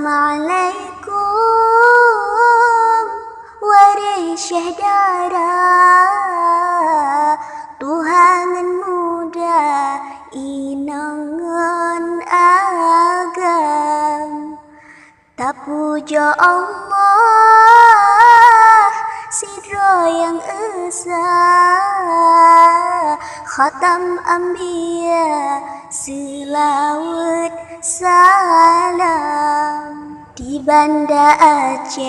Assalamualaikum waris syahdara Tuhangan muda inangan agam tak puja Allah sidra yang esa khatam anbiya selawat salam di Banda Aceh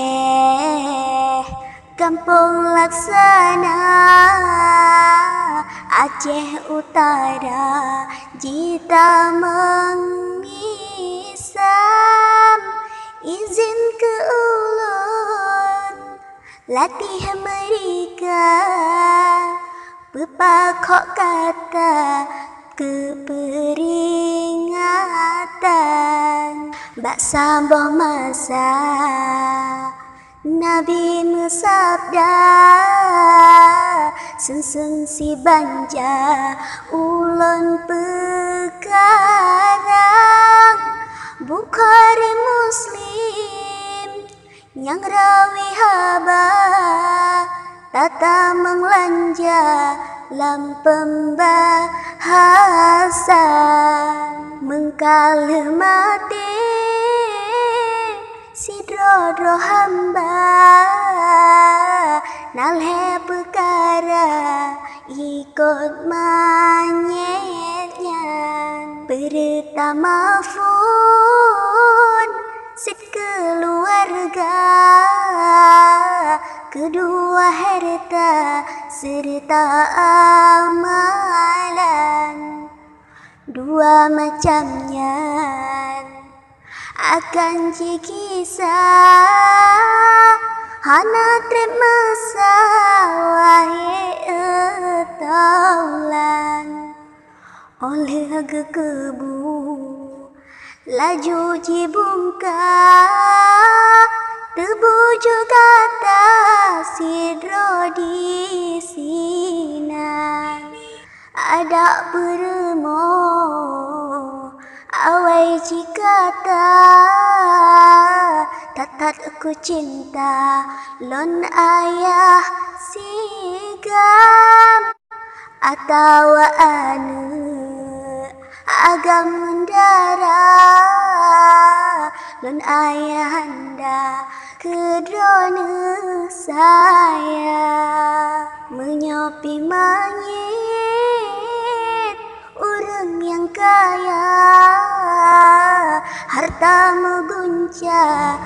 Kampung Laksana Aceh Utara Jita mengisam izin ke ulun latih mereka berpakok kata keperingatan bak sambah masa Nabi bersabda senseng si banja ulun pekarang Bukhari Muslim yang rawi haba tata menglanja lam pembahasan mengkala mati sidro hamba nalhe perkara ikut manyetnya pertama pun sekeluarga kedua harta serta amalan dua macamnya akan cikisah hana trip masa wahai taulan oleh kebu laju cibungka terbujuk kata sidro di sina ada beremo awai cikata tatat aku cinta lon ayah sigam atau anu agam mendara lon ayah anda kedrona saya menyopi manyet orang yang kaya harta mengguncang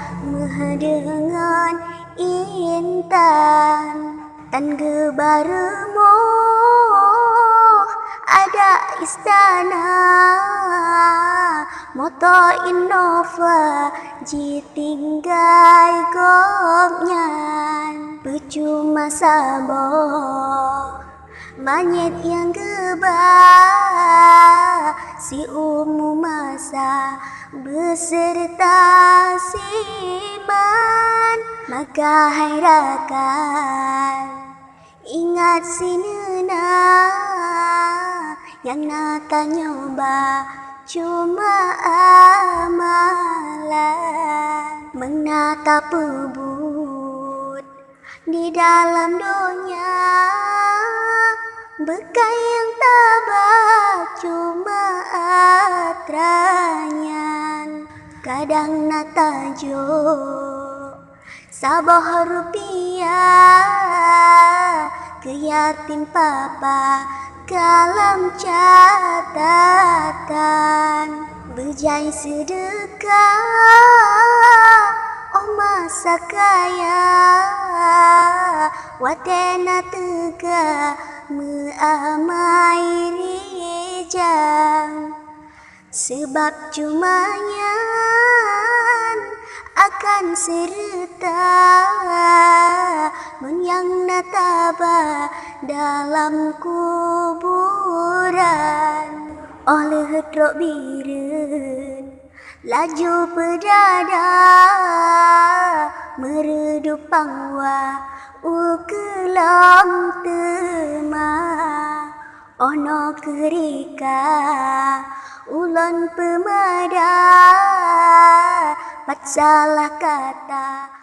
dengan intan tan gebaremo ada istana moto Innova jitinggai gopnyan percuma saboh manyet yang gebah si umum masa beserta siman maka hairakan ingat si nena yang nata nyoba cuma amalan menata pebut di dalam dunia bekai yang tabah cuma atranyan kadang nata jo sabah rupiah ke yatim papa kalam catatan berjai sedekah oh masa kaya watena tega meamai rijang sebab cumanya akan serta menyang nataba dalam kuburan oleh trok biren laju pedada meredup pangwa ukelam tema ono kerika ulon pemada dapat salah kata